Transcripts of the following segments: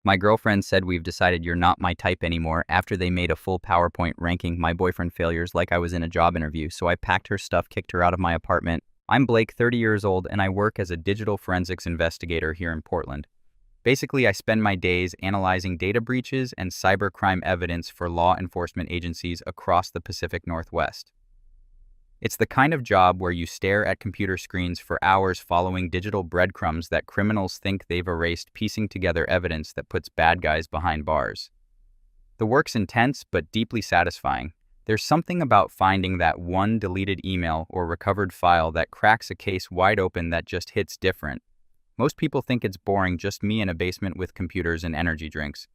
My girlfriend said we've decided you're not my type anymore after they made a full PowerPoint ranking my boyfriend failures like I was in a job interview, so I packed her stuff, kicked her out of my apartment. I'm Blake, 30 years old, and I work as a digital forensics investigator here in Portland. Basically, I spend my days analyzing data breaches and cybercrime evidence for law enforcement agencies across the Pacific Northwest. It's the kind of job where you stare at computer screens for hours following digital breadcrumbs that criminals think they've erased, piecing together evidence that puts bad guys behind bars. The work's intense but deeply satisfying. There's something about finding that one deleted email or recovered file that cracks a case wide open that just hits different. Most people think it's boring, just me in a basement with computers and energy drinks.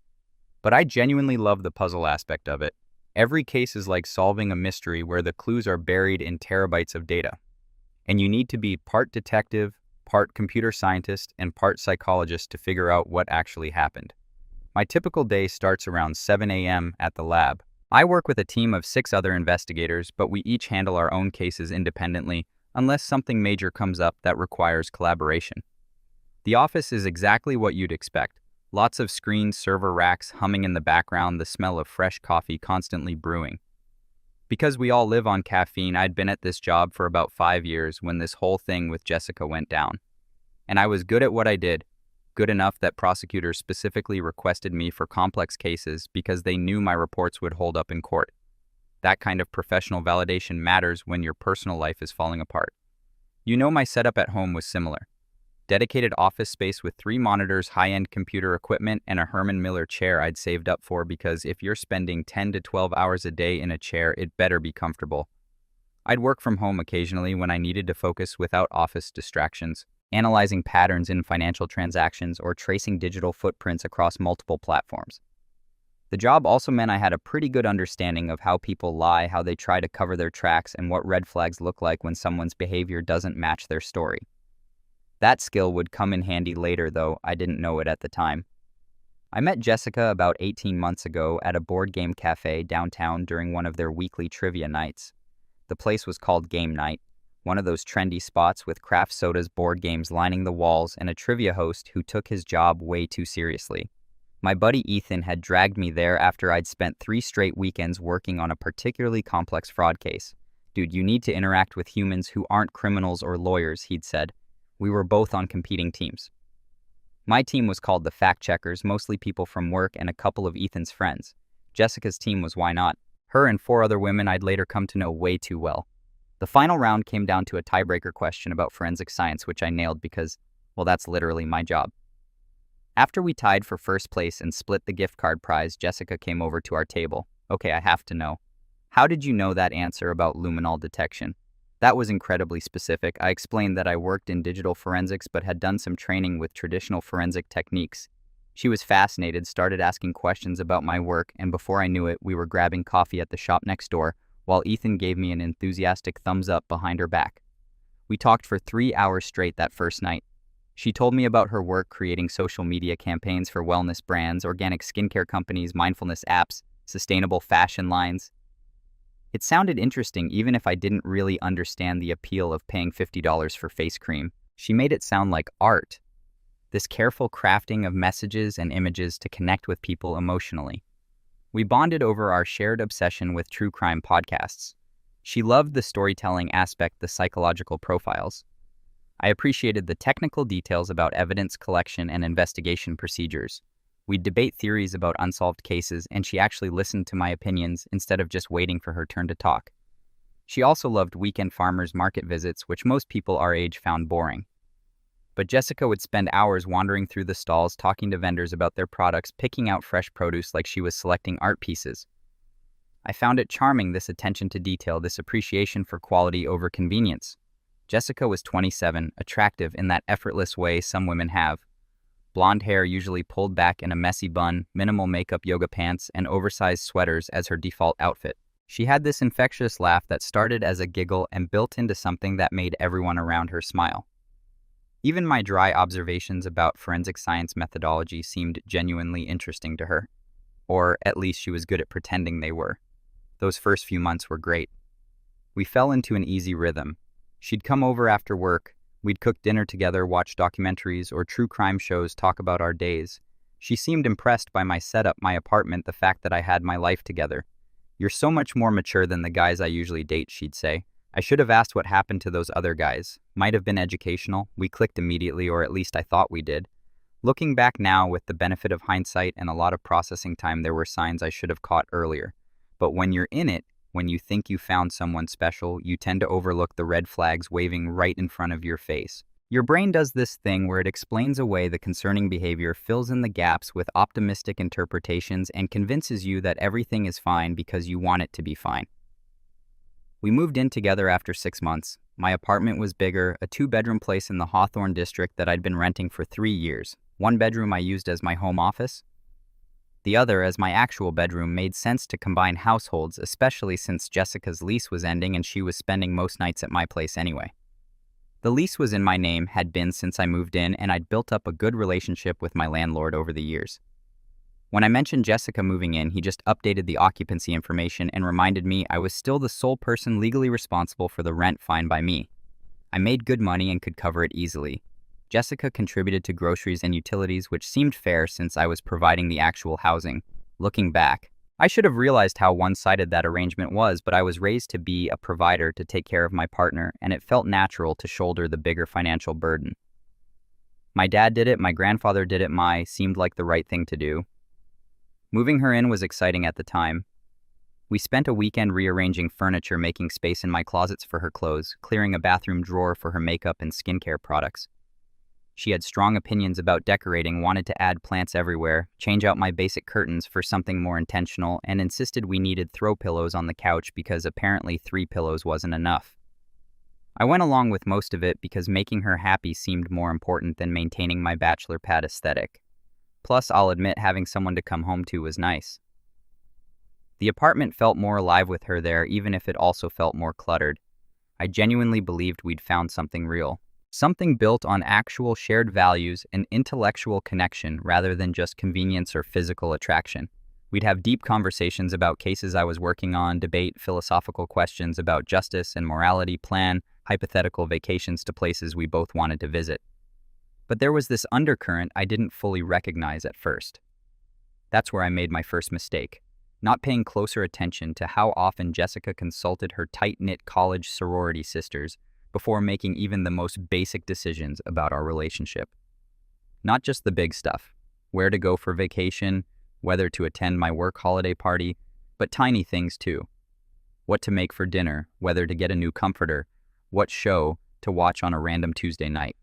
But I genuinely love the puzzle aspect of it. Every case is like solving a mystery where the clues are buried in terabytes of data. And you need to be part detective, part computer scientist, and part psychologist to figure out what actually happened. My typical day starts around 7 a.m. at the lab. I work with a team of 6 other investigators, but we each handle our own cases independently unless something major comes up that requires collaboration. The office is exactly what you'd expect. Lots of screens, server racks humming in the background, the smell of fresh coffee constantly brewing. Because we all live on caffeine, I'd been at this job for about 5 years when this whole thing with Jessica went down. And I was good at what I did, good enough that prosecutors specifically requested me for complex cases because they knew my reports would hold up in court. That kind of professional validation matters when your personal life is falling apart. You know, my setup at home was similar. Dedicated office space with 3 monitors, high-end computer equipment, and a Herman Miller chair I'd saved up for because if you're spending 10 to 12 hours a day in a chair, it better be comfortable. I'd work from home occasionally when I needed to focus without office distractions, analyzing patterns in financial transactions or tracing digital footprints across multiple platforms. The job also meant I had a pretty good understanding of how people lie, how they try to cover their tracks, and what red flags look like when someone's behavior doesn't match their story. That skill would come in handy later, though I didn't know it at the time. I met Jessica about 18 months ago at a board game cafe downtown during one of their weekly trivia nights. The place was called Game Night, one of those trendy spots with craft sodas, board games lining the walls, and a trivia host who took his job way too seriously. My buddy Ethan had dragged me there after I'd spent 3 straight weekends working on a particularly complex fraud case. "Dude, you need to interact with humans who aren't criminals or lawyers," he'd said. We were both on competing teams. My team was called the Fact Checkers, mostly people from work and a couple of Ethan's friends. Jessica's team was Why Not? Her and 4 other women I'd later come to know way too well. The final round came down to a tiebreaker question about forensic science, which I nailed because, well, that's literally my job. After we tied for first place and split the gift card prize, Jessica came over to our table. "Okay, I have to know. How did you know that answer about luminol detection?" That was incredibly specific. I explained that I worked in digital forensics but had done some training with traditional forensic techniques. She was fascinated, started asking questions about my work, and before I knew it, we were grabbing coffee at the shop next door, while Ethan gave me an enthusiastic thumbs up behind her back. We talked for 3 hours straight that first night. She told me about her work creating social media campaigns for wellness brands, organic skincare companies, mindfulness apps, sustainable fashion lines. It sounded interesting even if I didn't really understand the appeal of paying $50 for face cream. She made it sound like art. This careful crafting of messages and images to connect with people emotionally. We bonded over our shared obsession with true crime podcasts. She loved the storytelling aspect, the psychological profiles. I appreciated the technical details about evidence collection and investigation procedures. We'd debate theories about unsolved cases, and she actually listened to my opinions instead of just waiting for her turn to talk. She also loved weekend farmers market visits, which most people our age found boring. But Jessica would spend hours wandering through the stalls, talking to vendors about their products, picking out fresh produce like she was selecting art pieces. I found it charming, this attention to detail, this appreciation for quality over convenience. Jessica was 27, attractive in that effortless way some women have. Blonde hair usually pulled back in a messy bun, minimal makeup, yoga pants, and oversized sweaters as her default outfit. She had this infectious laugh that started as a giggle and built into something that made everyone around her smile. Even my dry observations about forensic science methodology seemed genuinely interesting to her. Or at least she was good at pretending they were. Those first few months were great. We fell into an easy rhythm. She'd come over after work. We'd cook dinner together, watch documentaries or true crime shows, talk about our days. She seemed impressed by my setup, my apartment, the fact that I had my life together. "You're so much more mature than the guys I usually date," she'd say. I should have asked what happened to those other guys. Might have been educational. We clicked immediately, or at least I thought we did. Looking back now, with the benefit of hindsight and a lot of processing time, there were signs I should have caught earlier. But when you're in it, when you think you found someone special, you tend to overlook the red flags waving right in front of your face. Your brain does this thing where it explains away the concerning behavior, fills in the gaps with optimistic interpretations, and convinces you that everything is fine because you want it to be fine. We moved in together after 6 months. My apartment was bigger, a 2-bedroom place in the Hawthorne district that I'd been renting for 3 years. One bedroom I used as my home office. The other as my actual bedroom. Made sense to combine households, especially since Jessica's lease was ending and she was spending most nights at my place anyway. The lease was in my name, had been since I moved in, and I'd built up a good relationship with my landlord over the years. When I mentioned Jessica moving in, he just updated the occupancy information and reminded me I was still the sole person legally responsible for the rent, fine by me. I made good money and could cover it easily. Jessica contributed to groceries and utilities, which seemed fair since I was providing the actual housing. Looking back, I should have realized how one-sided that arrangement was, but I was raised to be a provider, to take care of my partner, and it felt natural to shoulder the bigger financial burden. My dad did it, my grandfather did it, seemed like the right thing to do. Moving her in was exciting at the time. We spent a weekend rearranging furniture, making space in my closets for her clothes, clearing a bathroom drawer for her makeup and skincare products. She had strong opinions about decorating, wanted to add plants everywhere, change out my basic curtains for something more intentional, and insisted we needed throw pillows on the couch because apparently 3 pillows wasn't enough. I went along with most of it because making her happy seemed more important than maintaining my bachelor pad aesthetic. Plus, I'll admit, having someone to come home to was nice. The apartment felt more alive with her there, even if it also felt more cluttered. I genuinely believed we'd found something real. Something built on actual shared values and intellectual connection rather than just convenience or physical attraction. We'd have deep conversations about cases I was working on, debate philosophical questions about justice and morality, plan hypothetical vacations to places we both wanted to visit. But there was this undercurrent I didn't fully recognize at first. That's where I made my first mistake, not paying closer attention to how often Jessica consulted her tight-knit college sorority sisters before making even the most basic decisions about our relationship. Not just the big stuff, where to go for vacation, whether to attend my work holiday party, but tiny things too. What to make for dinner, whether to get a new comforter, what show to watch on a random Tuesday night.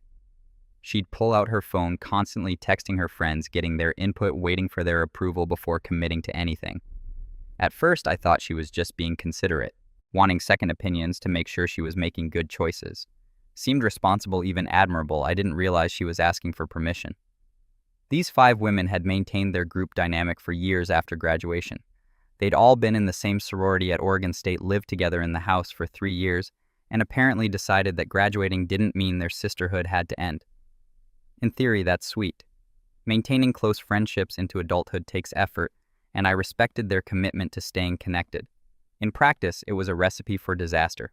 She'd pull out her phone, constantly texting her friends, getting their input, waiting for their approval before committing to anything. At first, I thought she was just being considerate, wanting second opinions to make sure she was making good choices. Seemed responsible, even admirable. I didn't realize she was asking for permission. These 5 women had maintained their group dynamic for years after graduation. They'd all been in the same sorority at Oregon State, lived together in the house for 3 years, and apparently decided that graduating didn't mean their sisterhood had to end. In theory, that's sweet. Maintaining close friendships into adulthood takes effort, and I respected their commitment to staying connected. In practice, it was a recipe for disaster.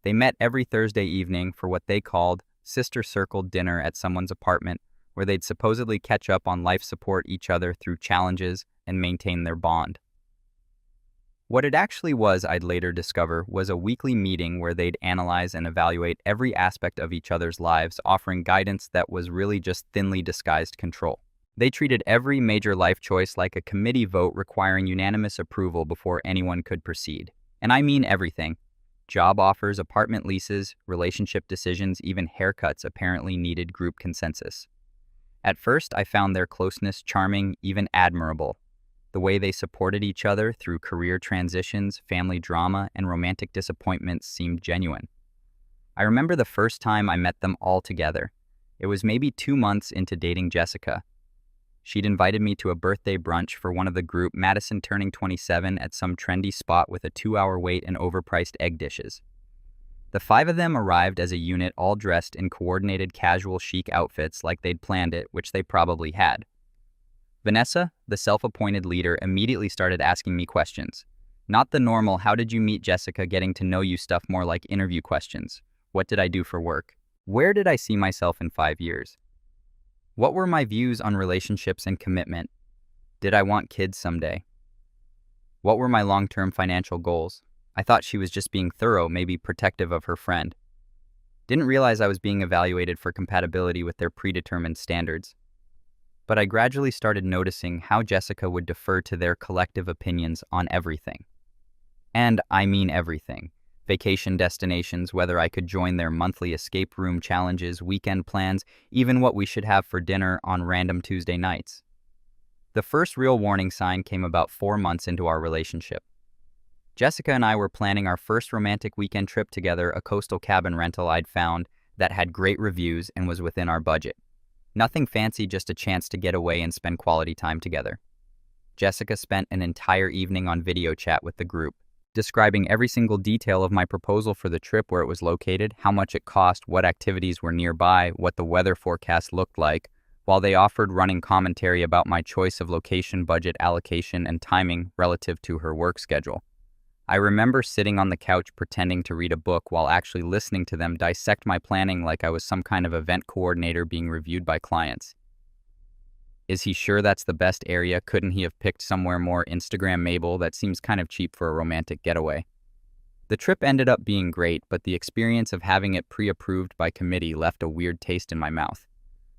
They met every Thursday evening for what they called sister circle dinner at someone's apartment, where they'd supposedly catch up on life, support each other through challenges, and maintain their bond. What it actually was, I'd later discover, was a weekly meeting where they'd analyze and evaluate every aspect of each other's lives, offering guidance that was really just thinly disguised control. They treated every major life choice like a committee vote requiring unanimous approval before anyone could proceed. And I mean everything. Job offers, apartment leases, relationship decisions, even haircuts apparently needed group consensus. At first, I found their closeness charming, even admirable. The way they supported each other through career transitions, family drama, and romantic disappointments seemed genuine. I remember the first time I met them all together. It was maybe 2 months into dating Jessica. She'd invited me to a birthday brunch for one of the group, Madison turning 27, at some trendy spot with a 2-hour wait and overpriced egg dishes. The 5 of them arrived as a unit, all dressed in coordinated casual chic outfits like they'd planned it, which they probably had. Vanessa, the self-appointed leader, immediately started asking me questions. Not the normal, how did you meet Jessica, getting to know you stuff, more like interview questions. What did I do for work? Where did I see myself in 5 years? What were my views on relationships and commitment? Did I want kids someday? What were my long-term financial goals? I thought she was just being thorough, maybe protective of her friend. Didn't realize I was being evaluated for compatibility with their predetermined standards. But I gradually started noticing how Jessica would defer to their collective opinions on everything. And I mean everything. Vacation destinations, whether I could join their monthly escape room challenges, weekend plans, even what we should have for dinner on random Tuesday nights. The first real warning sign came about 4 months into our relationship. Jessica and I were planning our first romantic weekend trip together, a coastal cabin rental I'd found that had great reviews and was within our budget. Nothing fancy, just a chance to get away and spend quality time together. Jessica spent an entire evening on video chat with the group, describing every single detail of my proposal for the trip, where it was located, how much it cost, what activities were nearby, what the weather forecast looked like, while they offered running commentary about my choice of location, budget, allocation, and timing relative to her work schedule. I remember sitting on the couch pretending to read a book while actually listening to them dissect my planning like I was some kind of event coordinator being reviewed by clients. Is he sure that's the best area? Couldn't he have picked somewhere more Instagrammable? That seems kind of cheap for a romantic getaway. The trip ended up being great, but the experience of having it pre-approved by committee left a weird taste in my mouth.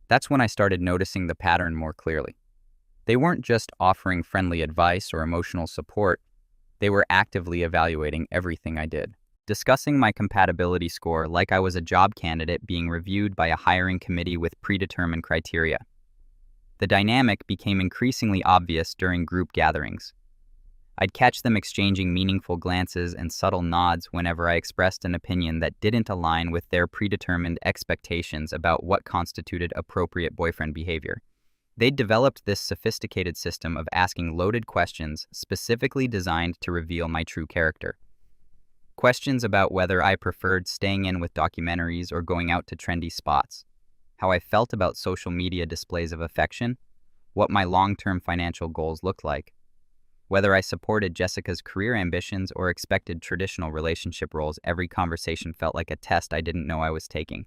That's when I started noticing the pattern more clearly. They weren't just offering friendly advice or emotional support. They were actively evaluating everything I did, discussing my compatibility score like I was a job candidate being reviewed by a hiring committee with predetermined criteria. The dynamic became increasingly obvious during group gatherings. I'd catch them exchanging meaningful glances and subtle nods whenever I expressed an opinion that didn't align with their predetermined expectations about what constituted appropriate boyfriend behavior. They'd developed this sophisticated system of asking loaded questions specifically designed to reveal my true character. Questions about whether I preferred staying in with documentaries or going out to trendy spots, how I felt about social media displays of affection, what my long-term financial goals looked like, whether I supported Jessica's career ambitions or expected traditional relationship roles. Every conversation felt like a test I didn't know I was taking.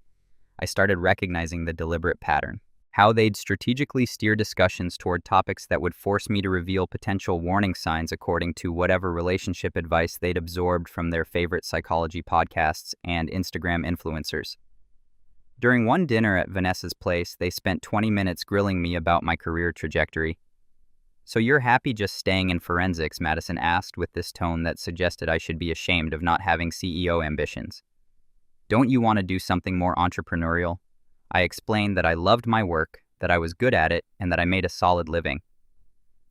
I started recognizing the deliberate pattern, how they'd strategically steer discussions toward topics that would force me to reveal potential warning signs according to whatever relationship advice they'd absorbed from their favorite psychology podcasts and Instagram influencers. During one dinner at Vanessa's place, they spent 20 minutes grilling me about my career trajectory. "So you're happy just staying in forensics?" Madison asked with this tone that suggested I should be ashamed of not having CEO ambitions. "Don't you want to do something more entrepreneurial?" I explained that I loved my work, that I was good at it, and that I made a solid living.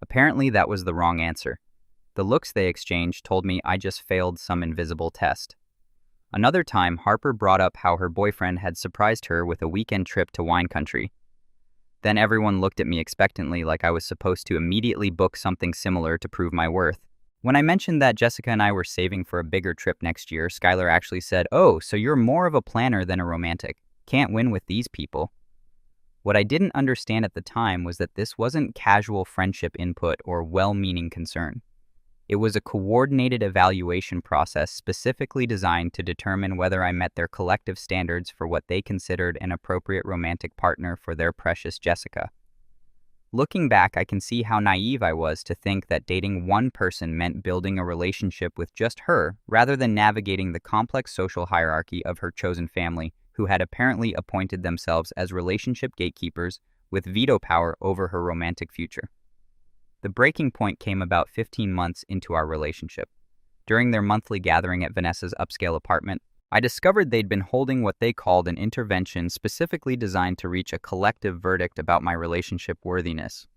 Apparently that was the wrong answer. The looks they exchanged told me I just failed some invisible test. Another time, Harper brought up how her boyfriend had surprised her with a weekend trip to wine country. Then everyone looked at me expectantly, like I was supposed to immediately book something similar to prove my worth. When I mentioned that Jessica and I were saving for a bigger trip next year, Skylar actually said, "Oh, so you're more of a planner than a romantic. Can't win with these people." What I didn't understand at the time was that this wasn't casual friendship input or well-meaning concern. It was a coordinated evaluation process specifically designed to determine whether I met their collective standards for what they considered an appropriate romantic partner for their precious Jessica. Looking back, I can see how naive I was to think that dating one person meant building a relationship with just her, rather than navigating the complex social hierarchy of her chosen family, who had apparently appointed themselves as relationship gatekeepers with veto power over her romantic future. The breaking point came about 15 months into our relationship. During their monthly gathering at Vanessa's upscale apartment, I discovered they'd been holding what they called an intervention specifically designed to reach a collective verdict about my relationship worthiness.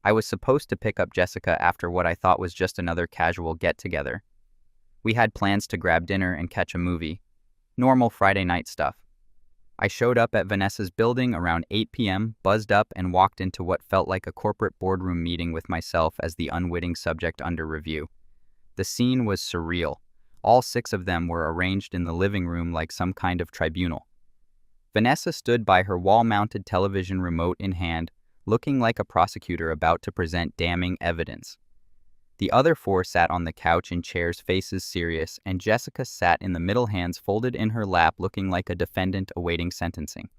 I was supposed to pick up Jessica after what I thought was just another casual get-together. We had plans to grab dinner and catch a movie. Normal Friday night stuff. I showed up at Vanessa's building around 8 p.m., buzzed up, and walked into what felt like a corporate boardroom meeting with myself as the unwitting subject under review. The scene was surreal. All 6 of them were arranged in the living room like some kind of tribunal. Vanessa stood by her wall-mounted television remote in hand, looking like a prosecutor about to present damning evidence. The other 4 sat on the couch in chairs, faces serious, and Jessica sat in the middle, hands folded in her lap, looking like a defendant awaiting sentencing.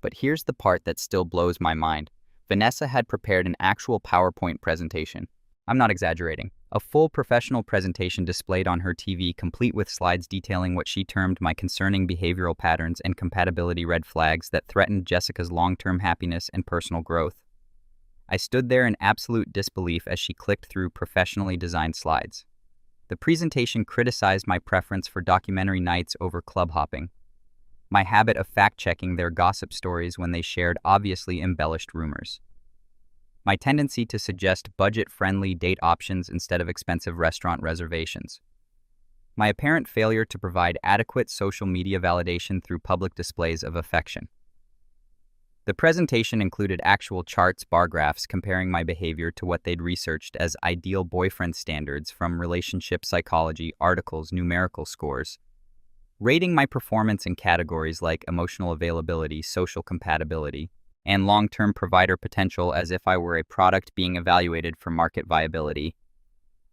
But here's the part that still blows my mind. Vanessa had prepared an actual PowerPoint presentation. I'm not exaggerating. A full professional presentation displayed on her TV, complete with slides detailing what she termed my concerning behavioral patterns and compatibility red flags that threatened Jessica's long-term happiness and personal growth. I stood there in absolute disbelief as she clicked through professionally designed slides. The presentation criticized my preference for documentary nights over club hopping, my habit of fact-checking their gossip stories when they shared obviously embellished rumors, my tendency to suggest budget-friendly date options instead of expensive restaurant reservations, my apparent failure to provide adequate social media validation through public displays of affection. The presentation included actual charts, bar graphs comparing my behavior to what they'd researched as ideal boyfriend standards from relationship psychology articles, numerical scores, rating my performance in categories like emotional availability, social compatibility, and long-term provider potential as if I were a product being evaluated for market viability.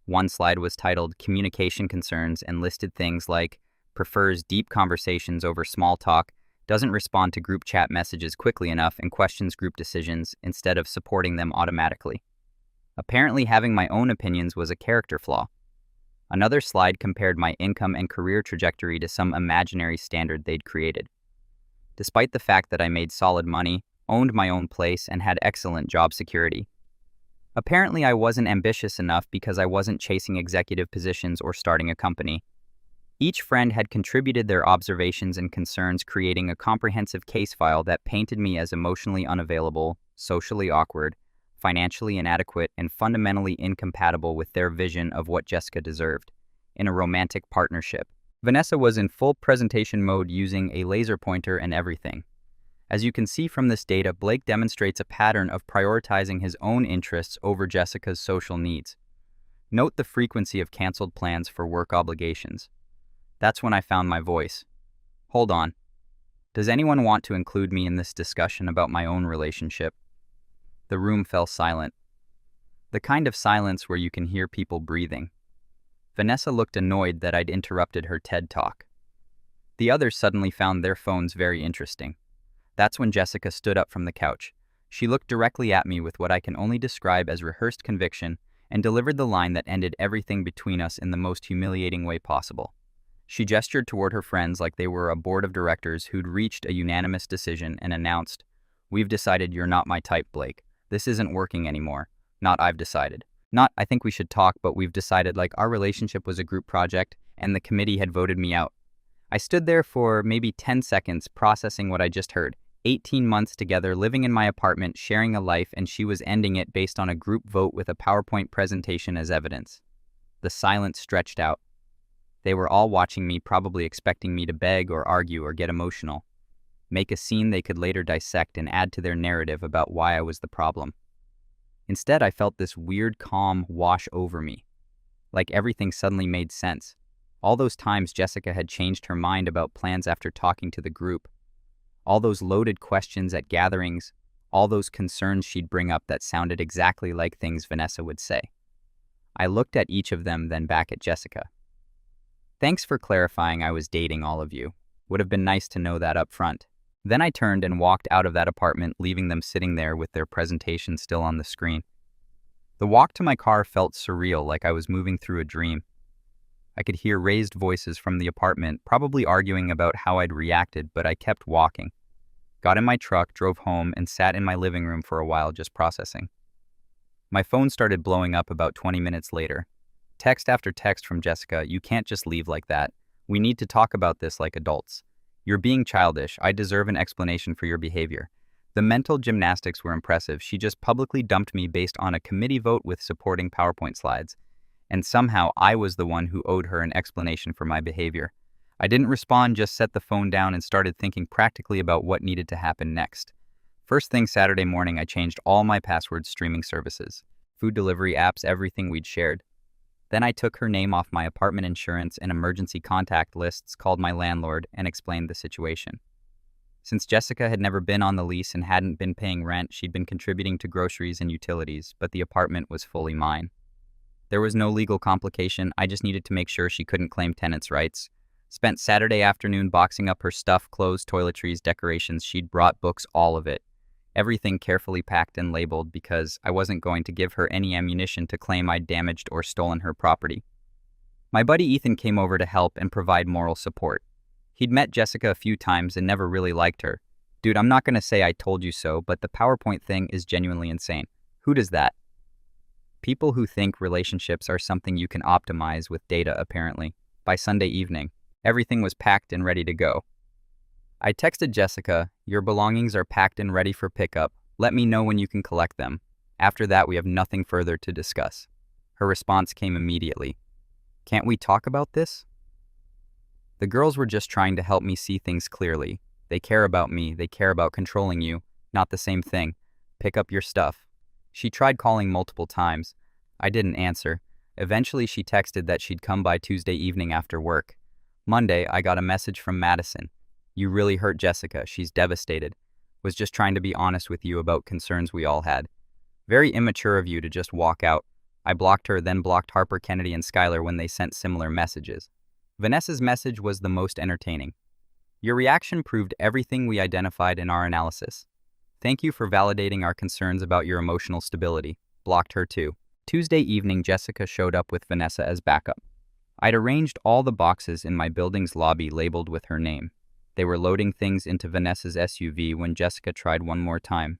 One slide was titled Communication Concerns and listed things like prefers deep conversations over small talk, doesn't respond to group chat messages quickly enough, and questions group decisions instead of supporting them automatically. Apparently, having my own opinions was a character flaw. Another slide compared my income and career trajectory to some imaginary standard they'd created. Despite the fact that I made solid money, owned my own place, and had excellent job security. Apparently, I wasn't ambitious enough because I wasn't chasing executive positions or starting a company. Each friend had contributed their observations and concerns, creating a comprehensive case file that painted me as emotionally unavailable, socially awkward, financially inadequate, and fundamentally incompatible with their vision of what Jessica deserved in a romantic partnership. Vanessa was in full presentation mode using a laser pointer and everything. As you can see from this data, Blake demonstrates a pattern of prioritizing his own interests over Jessica's social needs. Note the frequency of canceled plans for work obligations. That's when I found my voice. Hold on. Does anyone want to include me in this discussion about my own relationship? The room fell silent. The kind of silence where you can hear people breathing. Vanessa looked annoyed that I'd interrupted her TED Talk. The others suddenly found their phones very interesting. That's when Jessica stood up from the couch. She looked directly at me with what I can only describe as rehearsed conviction and delivered the line that ended everything between us in the most humiliating way possible. She gestured toward her friends like they were a board of directors who'd reached a unanimous decision and announced, "We've decided you're not my type, Blake. This isn't working anymore. Not I've decided. Not I think we should talk, but we've decided like our relationship was a group project and the committee had voted me out." I stood there for maybe 10 seconds processing what I just heard. 18 months together, living in my apartment, sharing a life, and she was ending it based on a group vote with a PowerPoint presentation as evidence. The silence stretched out. They were all watching me, probably expecting me to beg or argue or get emotional, make a scene they could later dissect and add to their narrative about why I was the problem. Instead, I felt this weird calm wash over me, like everything suddenly made sense. All those times Jessica had changed her mind about plans after talking to the group, all those loaded questions at gatherings, all those concerns she'd bring up that sounded exactly like things Vanessa would say. I looked at each of them, then back at Jessica. Thanks for clarifying I was dating all of you. Would have been nice to know that up front. Then I turned and walked out of that apartment, leaving them sitting there with their presentation still on the screen. The walk to my car felt surreal, like I was moving through a dream. I could hear raised voices from the apartment, probably arguing about how I'd reacted, but I kept walking. Got in my truck, drove home, and sat in my living room for a while just processing. My phone started blowing up about 20 minutes later. Text after text from Jessica, "You can't just leave like that. We need to talk about this like adults. You're being childish. I deserve an explanation for your behavior." The mental gymnastics were impressive. She just publicly dumped me based on a committee vote with supporting PowerPoint slides. And somehow I was the one who owed her an explanation for my behavior. I didn't respond, just set the phone down and started thinking practically about what needed to happen next. First thing Saturday morning, I changed all my passwords, streaming services, food delivery apps, everything we'd shared. Then I took her name off my apartment insurance and emergency contact lists, called my landlord, and explained the situation. Since Jessica had never been on the lease and hadn't been paying rent, she'd been contributing to groceries and utilities, but the apartment was fully mine. There was no legal complication. I just needed to make sure she couldn't claim tenants' rights. Spent Saturday afternoon boxing up her stuff, clothes, toiletries, decorations. She'd brought books, all of it. Everything carefully packed and labeled because I wasn't going to give her any ammunition to claim I'd damaged or stolen her property. My buddy Ethan came over to help and provide moral support. He'd met Jessica a few times and never really liked her. Dude, I'm not going to say I told you so, but the PowerPoint thing is genuinely insane. Who does that? People who think relationships are something you can optimize with data, apparently. By Sunday evening, everything was packed and ready to go. I texted Jessica, "Your belongings are packed and ready for pickup. Let me know when you can collect them. After that, we have nothing further to discuss." Her response came immediately. "Can't we talk about this?" The girls were just trying to help me see things clearly. They care about me, they care about controlling you. Not the same thing. Pick up your stuff. She tried calling multiple times. I didn't answer. Eventually, she texted that she'd come by Tuesday evening after work. Monday, I got a message from Madison. "You really hurt Jessica. She's devastated. Was just trying to be honest with you about concerns we all had." Very immature of you to just walk out. I blocked her, then blocked Harper, Kennedy, and Skylar when they sent similar messages. Vanessa's message was the most entertaining. "Your reaction proved everything we identified in our analysis. Thank you for validating our concerns about your emotional stability." Blocked her too. Tuesday evening, Jessica showed up with Vanessa as backup. I'd arranged all the boxes in my building's lobby labeled with her name. They were loading things into Vanessa's SUV when Jessica tried one more time.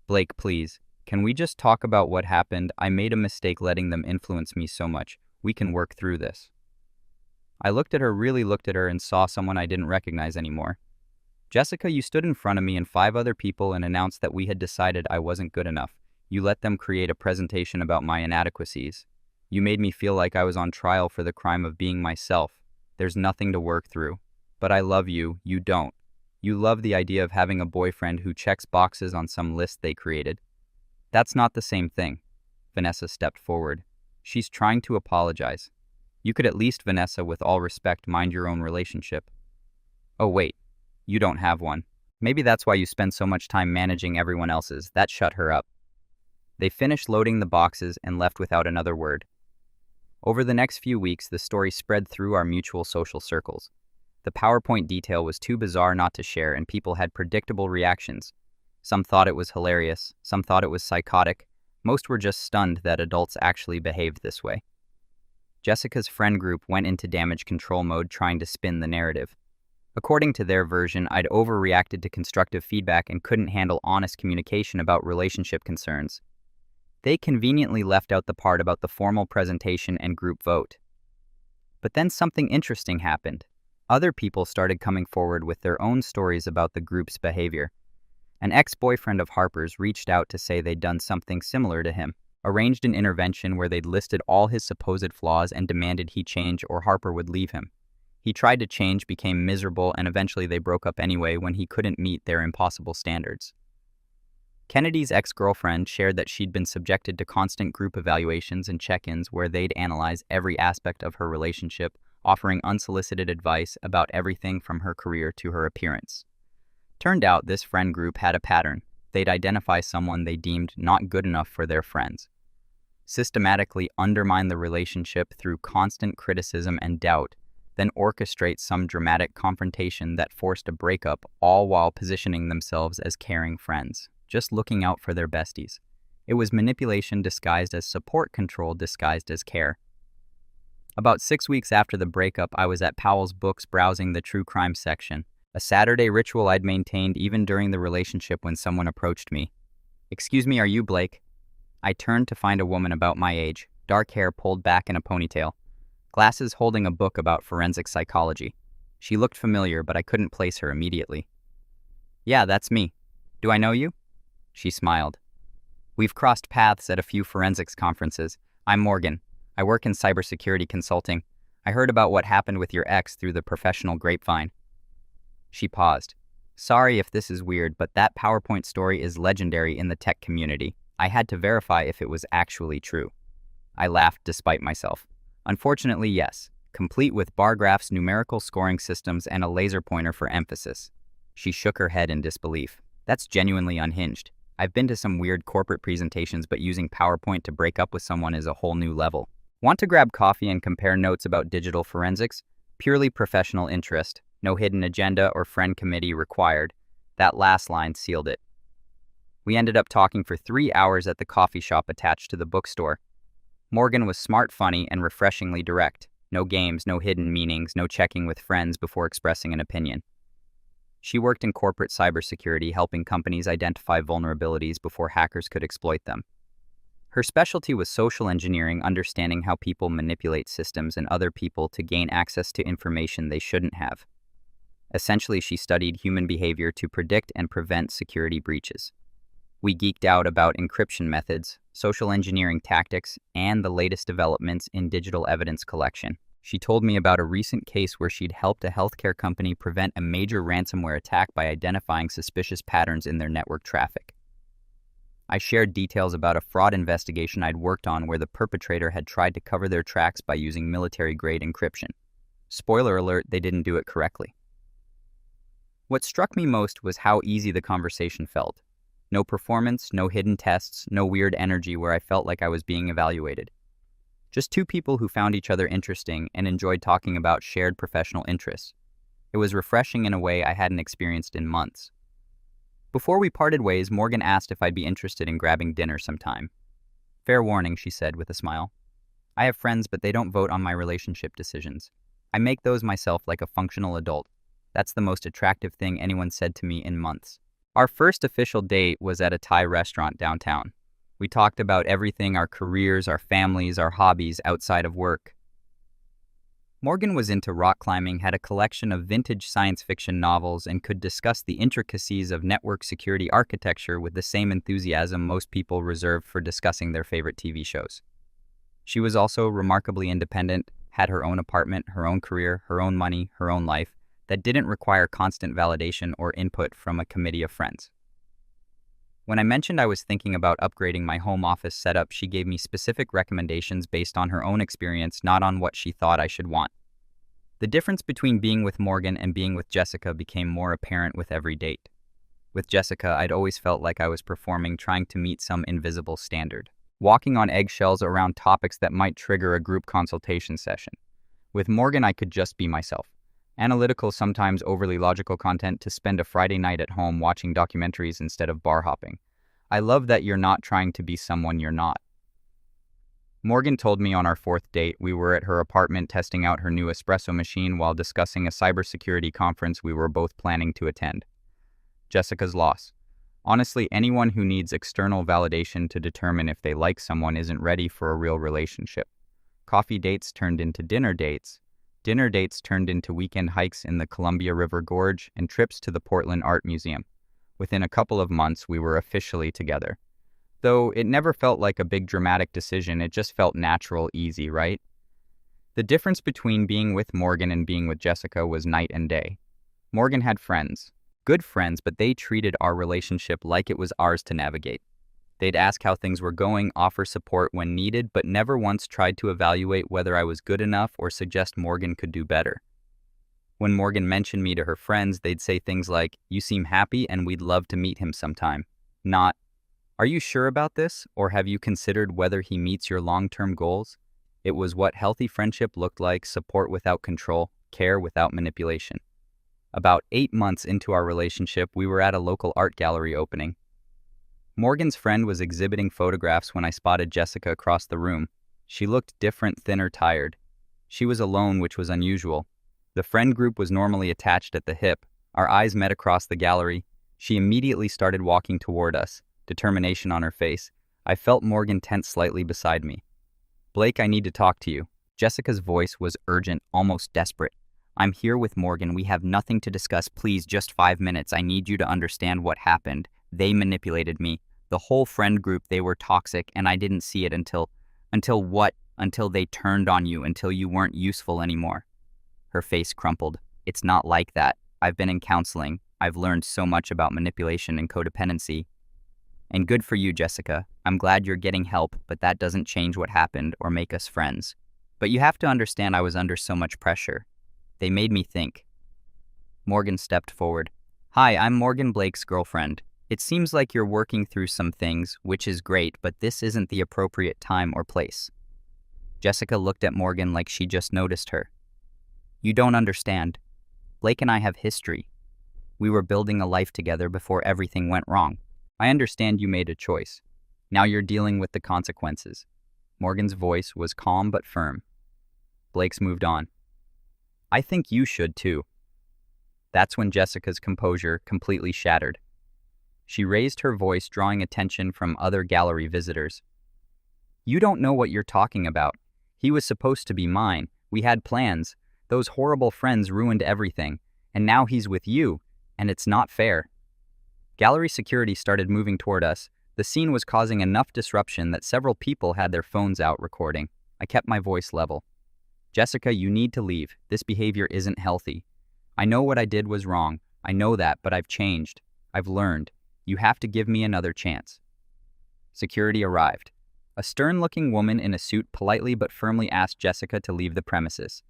"Blake, please, can we just talk about what happened? I made a mistake letting them influence me so much. We can work through this." I really looked at her, and saw someone I didn't recognize anymore. "Jessica, you stood in front of me and 5 other people and announced that we had decided I wasn't good enough. You let them create a presentation about my inadequacies. You made me feel like I was on trial for the crime of being myself. There's nothing to work through. But I love you, you don't. You love the idea of having a boyfriend who checks boxes on some list they created. That's not the same thing." Vanessa stepped forward. "She's trying to apologize. You could at least, Vanessa, with all respect, mind your own relationship." "Oh wait, you don't have one. Maybe that's why you spend so much time managing everyone else's." That shut her up. They finished loading the boxes and left without another word. Over the next few weeks, the story spread through our mutual social circles. The PowerPoint detail was too bizarre not to share, and people had predictable reactions. Some thought it was hilarious, some thought it was psychotic. Most were just stunned that adults actually behaved this way. Jessica's friend group went into damage control mode, trying to spin the narrative. According to their version, I'd overreacted to constructive feedback and couldn't handle honest communication about relationship concerns. They conveniently left out the part about the formal presentation and group vote. But then something interesting happened. Other people started coming forward with their own stories about the group's behavior. An ex-boyfriend of Harper's reached out to say they'd done something similar to him, arranged an intervention where they'd listed all his supposed flaws and demanded he change or Harper would leave him. He tried to change, became miserable, and eventually they broke up anyway when he couldn't meet their impossible standards. Kennedy's ex-girlfriend shared that she'd been subjected to constant group evaluations and check-ins where they'd analyze every aspect of her relationship, offering unsolicited advice about everything from her career to her appearance. Turned out this friend group had a pattern. They'd identify someone they deemed not good enough for their friends, systematically undermine the relationship through constant criticism and doubt, then orchestrate some dramatic confrontation that forced a breakup, all while positioning themselves as caring friends, just looking out for their besties. It was manipulation disguised as support, control disguised as care. About 6 weeks after the breakup, I was at Powell's Books browsing the true crime section, a Saturday ritual I'd maintained even during the relationship when someone approached me. "Excuse me, are you Blake?" I turned to find a woman about my age, dark hair pulled back in a ponytail, glasses, holding a book about forensic psychology. She looked familiar, but I couldn't place her immediately. "Yeah, that's me. Do I know you?" She smiled. "We've crossed paths at a few forensics conferences. I'm Morgan. I work in cybersecurity consulting. I heard about what happened with your ex through the professional grapevine." She paused. "Sorry if this is weird, but that PowerPoint story is legendary in the tech community. I had to verify if it was actually true." I laughed despite myself. "Unfortunately, yes. Complete with bar graphs, numerical scoring systems, and a laser pointer for emphasis." She shook her head in disbelief. "That's genuinely unhinged. I've been to some weird corporate presentations, but using PowerPoint to break up with someone is a whole new level. Want to grab coffee and compare notes about digital forensics? Purely professional interest, no hidden agenda or friend committee required. That last line sealed it. We ended up talking for 3 hours at the coffee shop attached to the bookstore. Morgan was smart, funny, and refreshingly direct. No games, no hidden meanings, no checking with friends before expressing an opinion. She worked in corporate cybersecurity, helping companies identify vulnerabilities before hackers could exploit them. Her specialty was social engineering, understanding how people manipulate systems and other people to gain access to information they shouldn't have. Essentially, she studied human behavior to predict and prevent security breaches. We geeked out about encryption methods, social engineering tactics, and the latest developments in digital evidence collection. She told me about a recent case where she'd helped a healthcare company prevent a major ransomware attack by identifying suspicious patterns in their network traffic. I shared details about a fraud investigation I'd worked on where the perpetrator had tried to cover their tracks by using military-grade encryption. Spoiler alert, they didn't do it correctly. What struck me most was how easy the conversation felt. No performance, no hidden tests, no weird energy where I felt like I was being evaluated. Just two people who found each other interesting and enjoyed talking about shared professional interests. It was refreshing in a way I hadn't experienced in months. Before we parted ways, Morgan asked if I'd be interested in grabbing dinner sometime. Fair warning, she said with a smile. I have friends, but they don't vote on my relationship decisions. I make those myself like a functional adult. That's the most attractive thing anyone said to me in months. Our first official date was at a Thai restaurant downtown. We talked about everything, our careers, our families, our hobbies outside of work. Morgan was into rock climbing, had a collection of vintage science fiction novels, and could discuss the intricacies of network security architecture with the same enthusiasm most people reserve for discussing their favorite TV shows. She was also remarkably independent, had her own apartment, her own career, her own money, her own life, that didn't require constant validation or input from a committee of friends. When I mentioned I was thinking about upgrading my home office setup, she gave me specific recommendations based on her own experience, not on what she thought I should want. The difference between being with Morgan and being with Jessica became more apparent with every date. With Jessica, I'd always felt like I was performing, trying to meet some invisible standard, walking on eggshells around topics that might trigger a group consultation session. With Morgan, I could just be myself. Analytical, sometimes overly logical content to spend a Friday night at home watching documentaries instead of bar hopping. I love that you're not trying to be someone you're not. Morgan told me on our fourth date we were at her apartment testing out her new espresso machine while discussing a cybersecurity conference we were both planning to attend. Jessica's loss. Honestly, anyone who needs external validation to determine if they like someone isn't ready for a real relationship. Coffee dates turned into dinner dates. Dinner dates turned into weekend hikes in the Columbia River Gorge and trips to the Portland Art Museum. Within a couple of months, we were officially together. Though it never felt like a big dramatic decision, it just felt natural, easy, right? The difference between being with Morgan and being with Jessica was night and day. Morgan had friends, good friends, but they treated our relationship like it was ours to navigate. They'd ask how things were going, offer support when needed, but never once tried to evaluate whether I was good enough or suggest Morgan could do better. When Morgan mentioned me to her friends, they'd say things like, "You seem happy and we'd love to meet him sometime." Not, "Are you sure about this?" or "Have you considered whether he meets your long-term goals?" It was what healthy friendship looked like: support without control, care without manipulation. About 8 months into our relationship, we were at a local art gallery opening. Morgan's friend was exhibiting photographs when I spotted Jessica across the room. She looked different, thinner, tired. She was alone, which was unusual. The friend group was normally attached at the hip. Our eyes met across the gallery. She immediately started walking toward us, determination on her face. I felt Morgan tense slightly beside me. "Blake, I need to talk to you." Jessica's voice was urgent, almost desperate. "I'm here with Morgan. We have nothing to discuss. Please, just 5 minutes. I need you to understand what happened. They manipulated me. The whole friend group, they were toxic, and I didn't see it until what? Until they turned on you, until you weren't useful anymore." Her face crumpled. "It's not like that. I've been in counseling. I've learned so much about manipulation and codependency. And good for you, Jessica. I'm glad you're getting help, but that doesn't change what happened or make us friends. But you have to understand I was under so much pressure. They made me think." Morgan stepped forward. "Hi, I'm Morgan Blake's girlfriend. It seems like you're working through some things, which is great, but this isn't the appropriate time or place." Jessica looked at Morgan like she just noticed her. You don't understand. Blake and I have history. We were building a life together before everything went wrong. I understand you made a choice. Now you're dealing with the consequences. Morgan's voice was calm but firm. Blake's moved on. I think you should too. That's when Jessica's composure completely shattered. She raised her voice, drawing attention from other gallery visitors. You don't know what you're talking about. He was supposed to be mine. We had plans. Those horrible friends ruined everything. And now he's with you, and it's not fair. Gallery security started moving toward us. The scene was causing enough disruption that several people had their phones out recording. I kept my voice level. Jessica, you need to leave. This behavior isn't healthy. I know what I did was wrong. I know that, but I've changed. I've learned. You have to give me another chance. Security arrived. A stern-looking woman in a suit politely but firmly asked Jessica to leave the premises.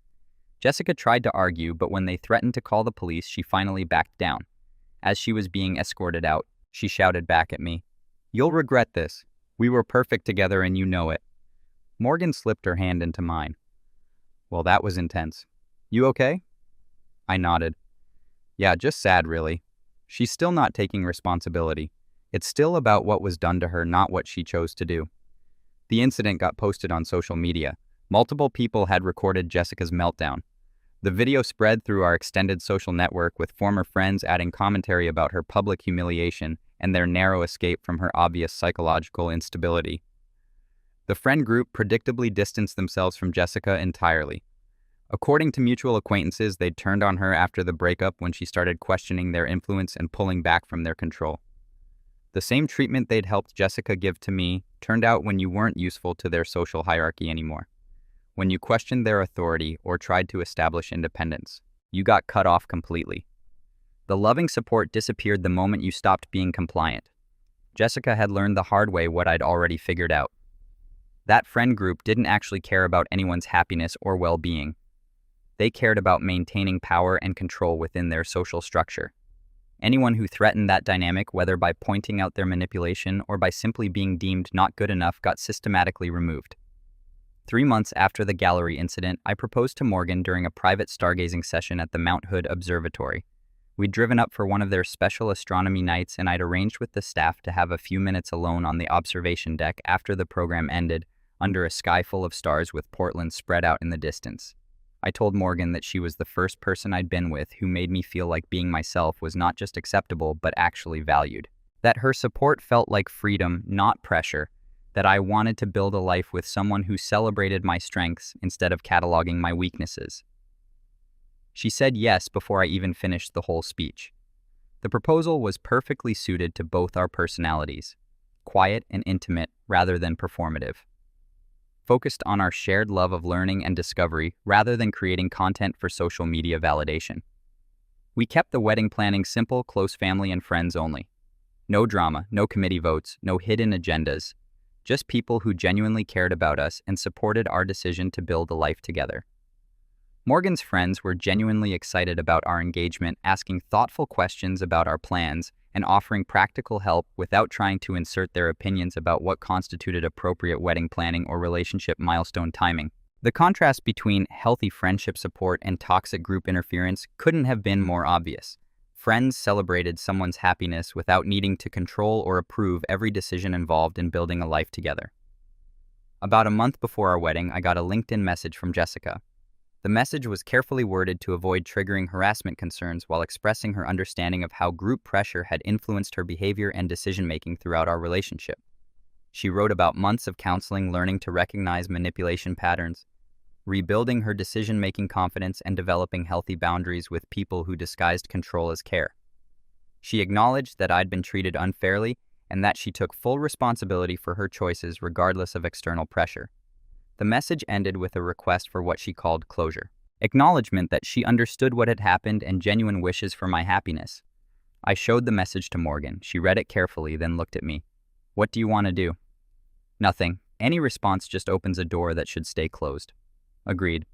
Jessica tried to argue, but when they threatened to call the police, she finally backed down. As she was being escorted out, she shouted back at me, "You'll regret this. We were perfect together and you know it." Morgan slipped her hand into mine. Well, that was intense. You okay? I nodded. Yeah, just sad, really. She's still not taking responsibility. It's still about what was done to her, not what she chose to do. The incident got posted on social media. Multiple people had recorded Jessica's meltdown. The video spread through our extended social network, with former friends adding commentary about her public humiliation and their narrow escape from her obvious psychological instability. The friend group predictably distanced themselves from Jessica entirely. According to mutual acquaintances, they'd turned on her after the breakup when she started questioning their influence and pulling back from their control. The same treatment they'd helped Jessica give to me turned out when you weren't useful to their social hierarchy anymore. When you questioned their authority or tried to establish independence, you got cut off completely. The loving support disappeared the moment you stopped being compliant. Jessica had learned the hard way what I'd already figured out. That friend group didn't actually care about anyone's happiness or well-being. They cared about maintaining power and control within their social structure. Anyone who threatened that dynamic, whether by pointing out their manipulation or by simply being deemed not good enough, got systematically removed. 3 months after the gallery incident, I proposed to Morgan during a private stargazing session at the Mount Hood Observatory. We'd driven up for one of their special astronomy nights, and I'd arranged with the staff to have a few minutes alone on the observation deck after the program ended, under a sky full of stars with Portland spread out in the distance. I told Morgan that she was the first person I'd been with who made me feel like being myself was not just acceptable but actually valued. That her support felt like freedom, not pressure. That I wanted to build a life with someone who celebrated my strengths instead of cataloging my weaknesses. She said yes before I even finished the whole speech. The proposal was perfectly suited to both our personalities, quiet and intimate rather than performative. Focused on our shared love of learning and discovery rather than creating content for social media validation. We kept the wedding planning simple, close family and friends only. No drama, no committee votes, no hidden agendas. Just people who genuinely cared about us and supported our decision to build a life together. Morgan's friends were genuinely excited about our engagement, asking thoughtful questions about our plans and offering practical help without trying to insert their opinions about what constituted appropriate wedding planning or relationship milestone timing. The contrast between healthy friendship support and toxic group interference couldn't have been more obvious. Friends celebrated someone's happiness without needing to control or approve every decision involved in building a life together. About a month before our wedding, I got a LinkedIn message from Jessica. The message was carefully worded to avoid triggering harassment concerns while expressing her understanding of how group pressure had influenced her behavior and decision-making throughout our relationship. She wrote about months of counseling, learning to recognize manipulation patterns, rebuilding her decision-making confidence, and developing healthy boundaries with people who disguised control as care. She acknowledged that I'd been treated unfairly and that she took full responsibility for her choices regardless of external pressure. The message ended with a request for what she called closure. Acknowledgement that she understood what had happened and genuine wishes for my happiness. I showed the message to Morgan. She read it carefully, then looked at me. What do you want to do? Nothing. Any response just opens a door that should stay closed. Agreed.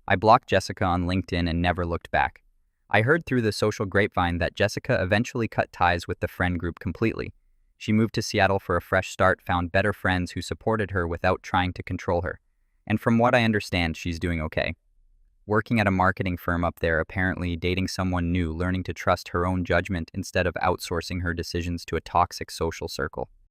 I blocked Jessica on LinkedIn and never looked back. I heard through the social grapevine that Jessica eventually cut ties with the friend group completely. She moved to Seattle for a fresh start, found better friends who supported her without trying to control her. And from what I understand, she's doing okay. Working at a marketing firm up there, apparently dating someone new, learning to trust her own judgment instead of outsourcing her decisions to a toxic social circle.